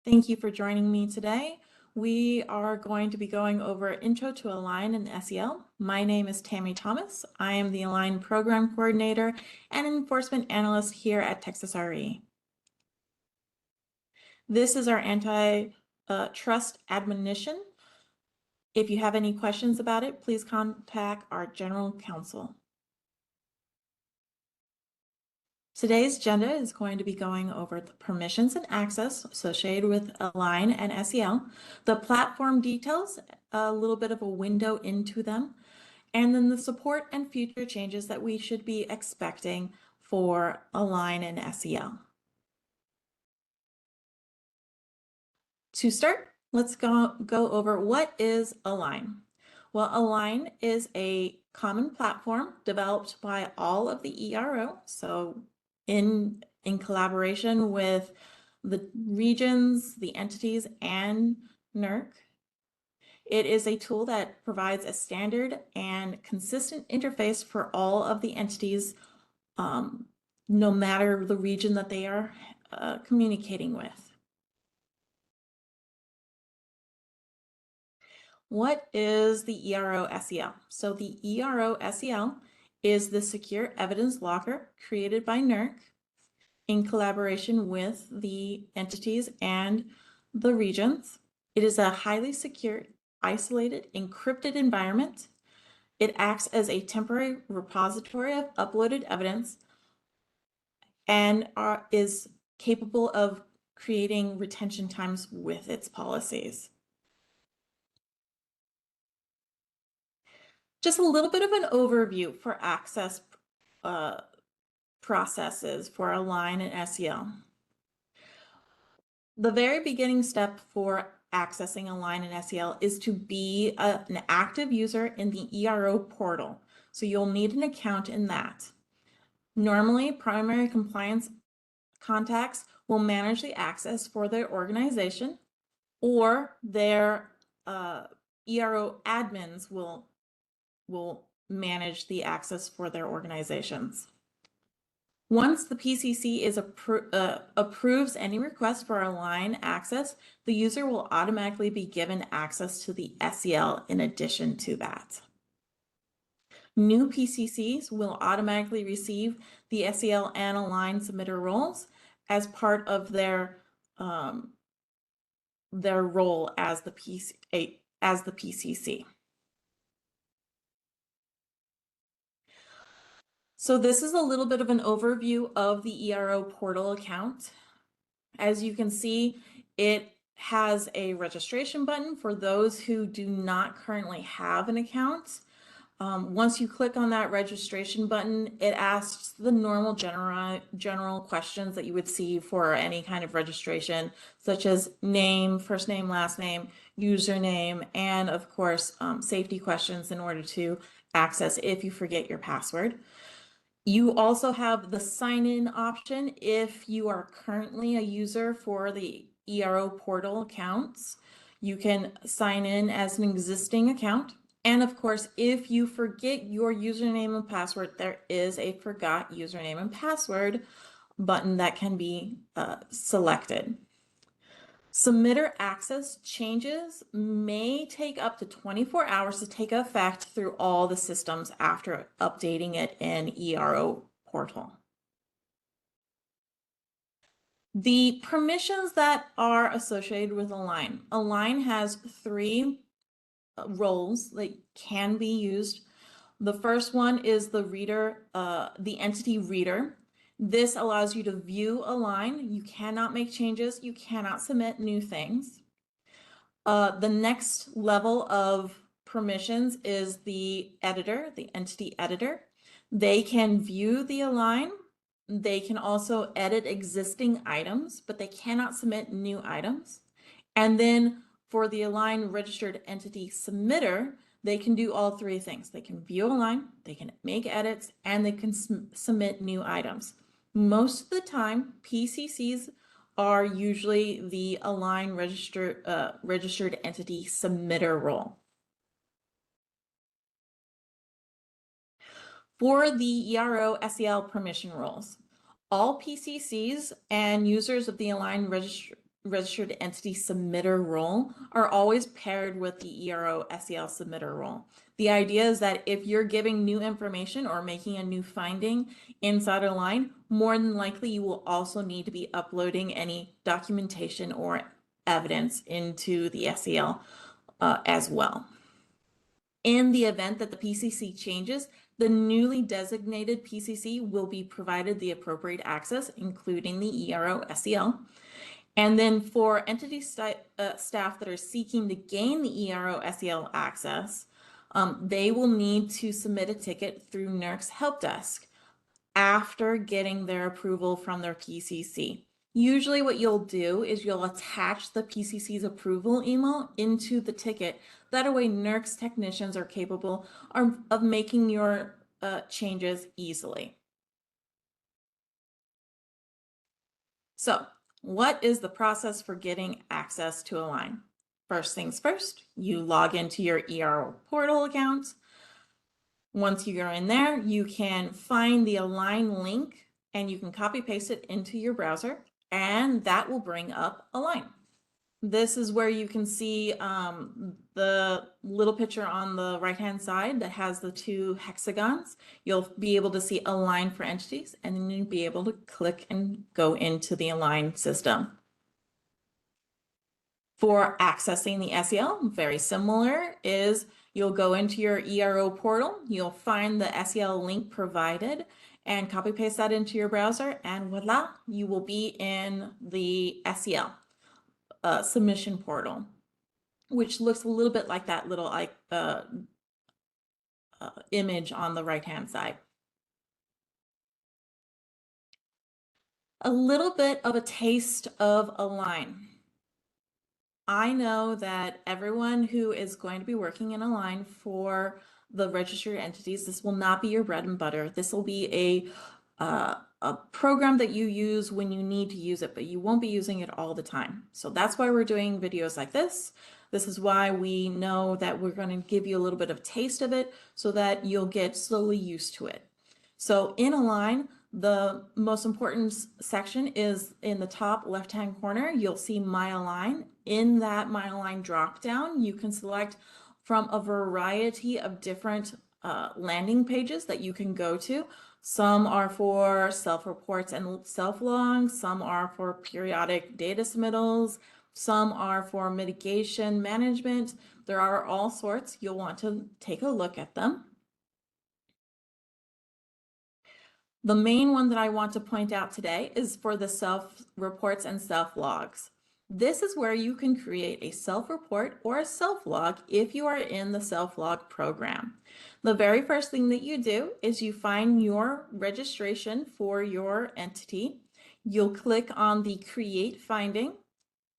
Thank you for joining me today. We are going to be going over Intro to Align in SEL. My name is Tammy Thomas. I am the Align Program Coordinator and Enforcement Analyst here at Texas RE. This is our antitrust admonition. If you have any questions about it, please contact our General Counsel. Today's agenda is going to be going over the permissions and access associated with Align and SEL, the platform details, a little bit of a window into them, and then the support and future changes that we should be expecting for Align and SEL. To start, let's go over what is Align. Well, Align is a common platform developed by all of the ERO, so in collaboration with the regions, the entities, and NERC. It is a tool that provides a standard and consistent interface for all of the entities, no matter the region that they are communicating with. What is the ERO SEL? So the ERO SEL is the secure evidence locker created by NERC in collaboration with the entities and the regions. It is a highly secure, isolated, encrypted environment. It acts as a temporary repository of uploaded evidence and is capable of creating retention times with its policies. Just a little bit of an overview for access processes for Align and SEL. The very beginning step for accessing Align and SEL is to be an active user in the ERO portal. So you'll need an account in that. Normally, primary compliance contacts will manage the access for their organization, or their ERO admins will manage the access for their organizations. Once the PCC approves any request for Align access, the user will automatically be given access to the SEL in addition to that. New PCCs will automatically receive the SEL and Align submitter roles as part of their role as the PCC. So this is a little bit of an overview of the ERO portal account. As you can see, it has a registration button for those who do not currently have an account. Once you click on that registration button, it asks the normal general questions that you would see for any kind of registration, such as name, first name, last name, username, and of course, safety questions in order to access if you forget your password. You also have the sign-in option if you are currently a user for the ERO portal accounts. You can sign in as an existing account. And of course, if you forget your username and password, there is a forgot username and password button that can be selected. Submitter access changes may take up to 24 hours to take effect through all the systems after updating it in ERO portal. The permissions that are associated with Align. Align has 3 roles that can be used. The first one is the reader, the entity reader. This allows you to view Align. You cannot make changes. You cannot submit new things. The next level of permissions is the editor, the entity editor. They can view the Align. They can also edit existing items, but they cannot submit new items. And then for the Align registered entity submitter, they can do all 3 things. They can view Align, they can make edits, and they can submit new items. Most of the time, PCCs are usually the Align registered entity submitter role. For the ERO SEL permission roles, all PCCs and users of the Align registered entity submitter role are always paired with the ERO SEL submitter role. The idea is that if you're giving new information or making a new finding inside Align, more than likely you will also need to be uploading any documentation or evidence into the SEL as well. In the event that the PCC changes, the newly designated PCC will be provided the appropriate access, including the ERO SEL. And then for entity staff that are seeking to gain the ERO SEL access, they will need to submit a ticket through NERC's help desk after getting their approval from their PCC. Usually what you'll do is you'll attach the PCC's approval email into the ticket. That way NERC's technicians are capable of making your changes easily. So what is the process for getting access to Align? First things first, you log into your ERO portal account. Once you go in there, you can find the Align link and you can copy paste it into your browser, and that will bring up Align. This is where you can see the little picture on the right-hand side that has the two hexagons. You'll be able to see Align for entities, and then you'll be able to click and go into the Align system. For accessing the SEL, very similar, is you'll go into your ERO portal, you'll find the SEL link provided, and copy paste that into your browser, and voila, you will be in the SEL submission portal, which looks a little bit like that little image on the right-hand side. A little bit of a taste of Align. I know that everyone who is going to be working in Align for the registered entities, this will not be your bread and butter. This will be a program that you use when you need to use it, but you won't be using it all the time. So that's why we're doing videos like this. This is why we know that we're going to give you a little bit of taste of it so that you'll get slowly used to it. So in Align, the most important section is in the top left-hand corner. You'll see My Align. In that My Align dropdown, you can select from a variety of different landing pages that you can go to. Some are for self-reports and self-logs, some are for periodic data submittals, some are for mitigation management. There are all sorts. You'll want to take a look at them. The main one that I want to point out today is for the self-reports and self-logs. This is where you can create a self-report or a self-log if you are in the self-log program. The very first thing that you do is you find your registration for your entity. You'll click on the Create Finding.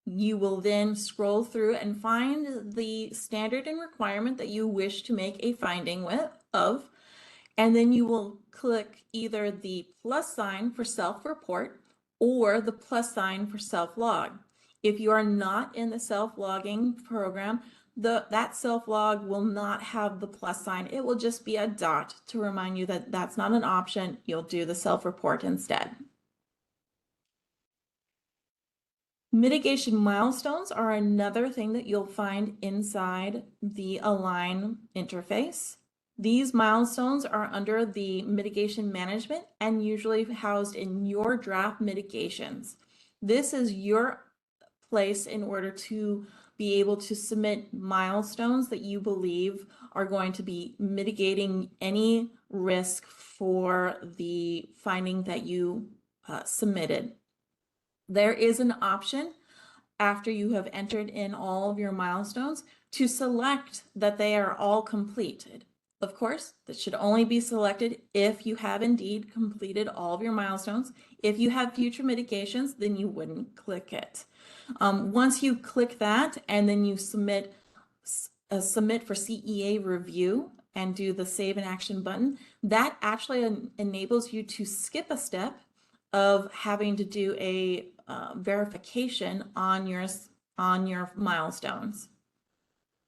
You will then scroll through and find the standard and requirement that you wish to make a finding of, and then you will click either the plus sign for self-report or the plus sign for self-log. If you are not in the self-logging program, that self-log will not have the plus sign. It will just be a dot to remind you that that's not an option. You'll do the self-report instead. Mitigation milestones are another thing that you'll find inside the Align interface. These milestones are under the mitigation management and usually housed in your draft mitigations. This is your place in order to be able to submit milestones that you believe are going to be mitigating any risk for the finding that you submitted. There is an option after you have entered in all of your milestones to select that they are all completed. Of course, that should only be selected if you have indeed completed all of your milestones. If you have future mitigations, then you wouldn't click it. Once you click that and then you submit for CEA review and do the Save in Action button, that actually enables you to skip a step of having to do a verification on your milestones.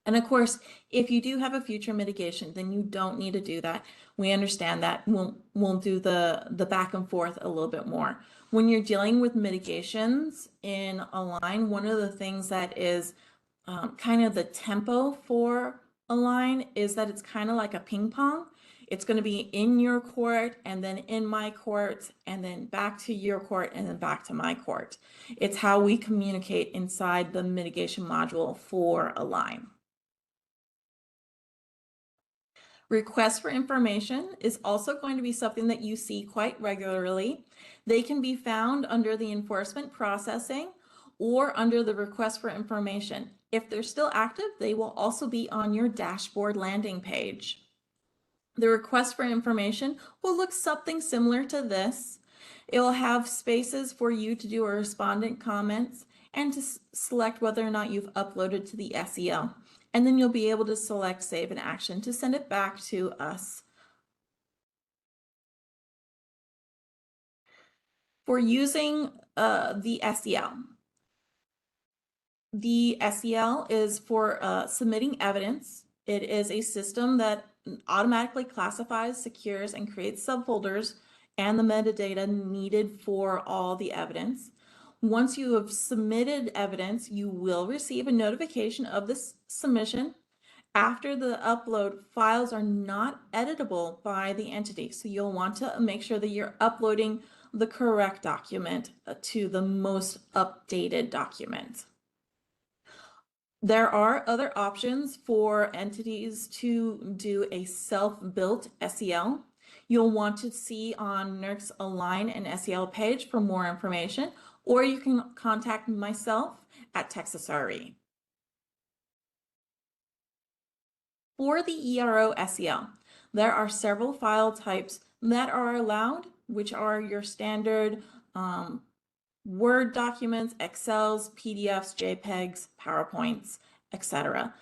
And of course, if you do have a future mitigation, then you don't need to do that. We understand that. We'll do the back and forth a little bit more. When you're dealing with mitigations in Align, one of the things that is kind of the tempo for Align is that it's kind of like a ping pong. It's going to be in your court and then in my court and then back to your court and then back to my court. It's how we communicate inside the mitigation module for Align. Requests for information is also going to be something that you see quite regularly. They can be found under the enforcement processing or under the request for information. If they're still active, they will also be on your dashboard landing page. The request for information will look something similar to this. It will have spaces for you to do a respondent comments and to select whether or not you've uploaded to the SEL. And then you'll be able to select Save an Action to send it back to us. For using the SEL, is for submitting evidence. It is a system that automatically classifies, secures, and creates subfolders and the metadata needed for all the evidence. Once you have submitted evidence, you will receive a notification of this submission. After the upload, files are not editable by the entity, so you'll want to make sure that you're uploading the correct document to the most updated document. There are other options for entities to do a self-built SEL. You'll want to see on NERC's Align and SEL page for more information, or you can contact myself at Texas RE. For the ERO SEL, there are several file types that are allowed, which are your standard Word documents, Excels, PDFs, JPEGs, PowerPoints, etc.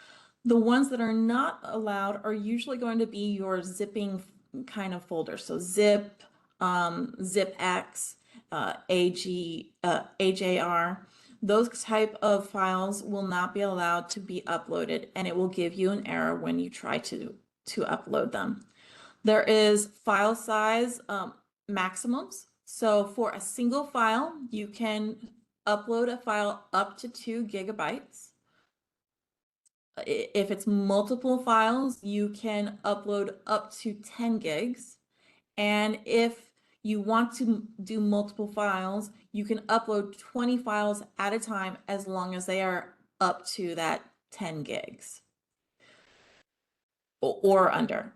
The ones that are not allowed are usually going to be your zipping kind of folder. So zip, zipx, AJR, those type of files will not be allowed to be uploaded, and it will give you an error when you try to upload them. There is file size maximums. So for a single file, you can upload a file up to 2 gigabytes. If it's multiple files, you can upload up to 10 gigs. And if you want to do multiple files, you can upload 20 files at a time as long as they are up to that 10 gigs or under.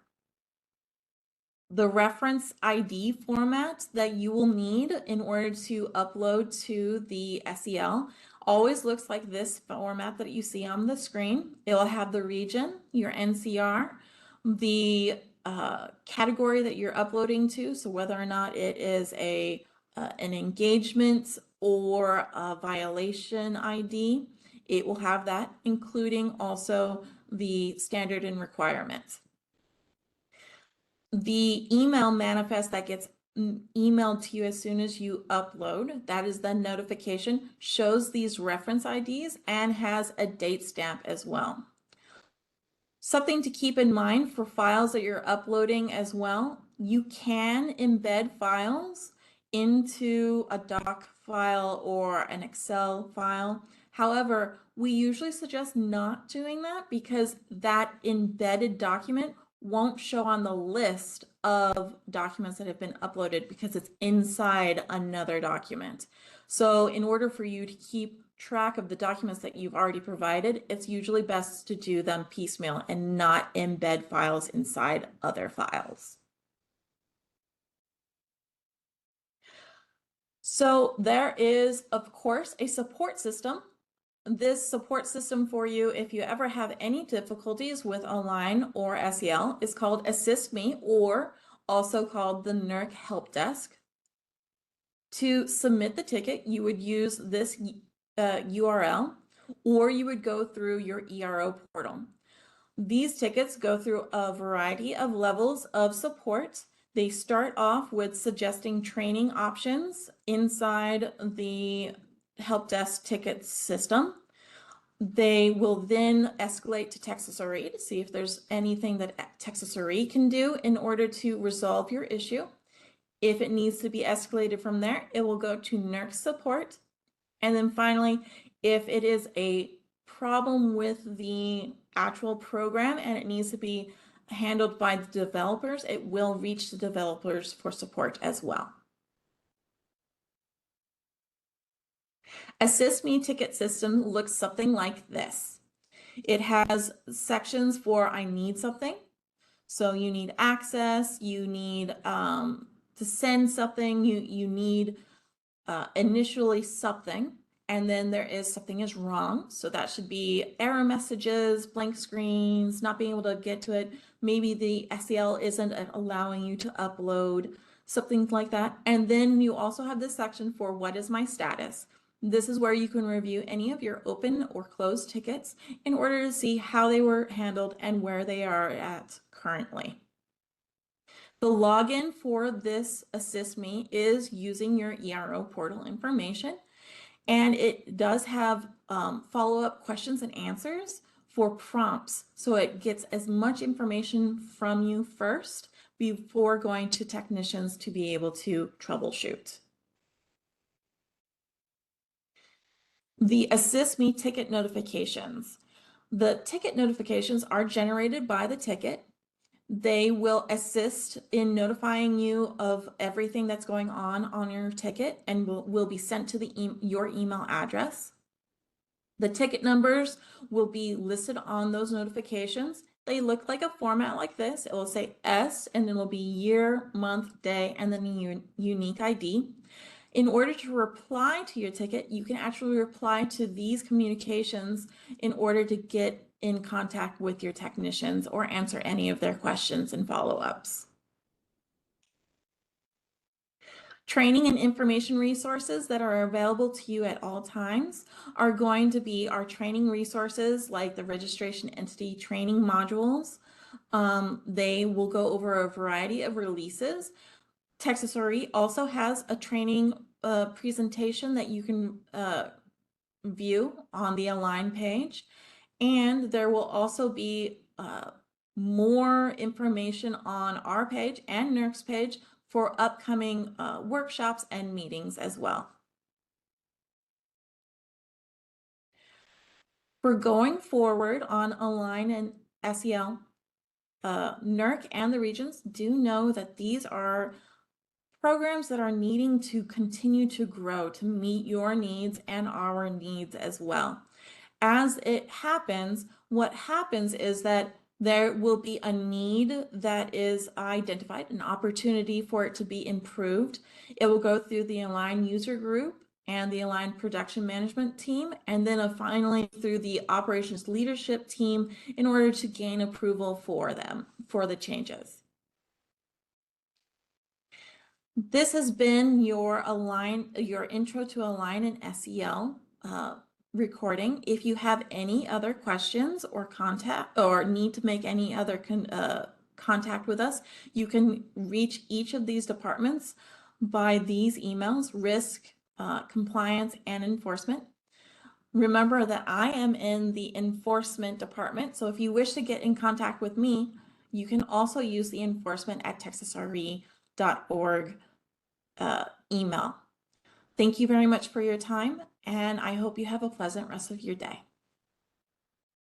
The reference ID format that you will need in order to upload to the SEL always looks like this format that you see on the screen. It will have the region, your NCR, the category that you're uploading to, so whether or not it is an engagement or a violation ID, it will have that, including also the standard and requirements. The email manifest that gets emailed to you as soon as you upload, that is the notification, shows these reference IDs and has a date stamp as well. Something to keep in mind for files that you're uploading as well, you can embed files into a doc file or an Excel file. However, we usually suggest not doing that because that embedded document won't show on the list of documents that have been uploaded because it's inside another document. So in order for you to keep track of the documents that you've already provided, it's usually best to do them piecemeal and not embed files inside other files. So there is, of course, a support system. This support system for you, if you ever have any difficulties with Align or SEL, is called Assist Me, or also called the NERC Help Desk. To submit the ticket, you would use this URL, or you would go through your ERO portal. These tickets go through a variety of levels of support. They start off with suggesting training options inside the help desk ticket system. They will then escalate to Texas RE to see if there's anything that Texas RE can do in order to resolve your issue. If it needs to be escalated from there, it will go to NERC support. And then finally, if it is a problem with the actual program and it needs to be handled by the developers, it will reach the developers for support as well. AssistMe ticket system looks something like this. It has sections for I need something. So you need access, you need to send something, you need initially something, and then there is something is wrong. So that should be error messages, blank screens, not being able to get to it. Maybe the SEL isn't allowing you to upload, something like that. And then you also have this section for what is my status. This is where you can review any of your open or closed tickets in order to see how they were handled and where they are at currently. The login for this AssistMe is using your ERO portal information, and it does have follow-up questions and answers for prompts. So it gets as much information from you first before going to technicians to be able to troubleshoot. The AssistMe ticket notifications. The ticket notifications are generated by the ticket. They will assist in notifying you of everything that's going on your ticket and will be sent to your email address. The ticket numbers will be listed on those notifications. They look like a format like this. It will say S and it will be year, month, day, and then a unique ID. In order to reply to your ticket, you can actually reply to these communications in order to get in contact with your technicians or answer any of their questions and follow-ups. Training and information resources that are available to you at all times are going to be our training resources like the registration entity training modules. They will go over a variety of releases. Texas RE also has a training presentation that you can view on the Align page. And there will also be more information on our page and NERC's page for upcoming workshops and meetings as well. For going forward on Align and SEL, NERC and the regions do know that these are programs that are needing to continue to grow to meet your needs and our needs as well. As it happens, what happens is that there will be a need that is identified, an opportunity for it to be improved. It will go through the Align user group and the Align production management team, and then finally through the operations leadership team in order to gain approval for them, for the changes. This has been your intro to Align and SEL recording. If you have any other questions or need to make any other contact with us, you can reach each of these departments by these emails: risk, compliance, and enforcement. Remember that I am in the enforcement department, so if you wish to get in contact with me, you can also use the enforcement@texasre.org email. Thank you very much for your time, and I hope you have a pleasant rest of your day.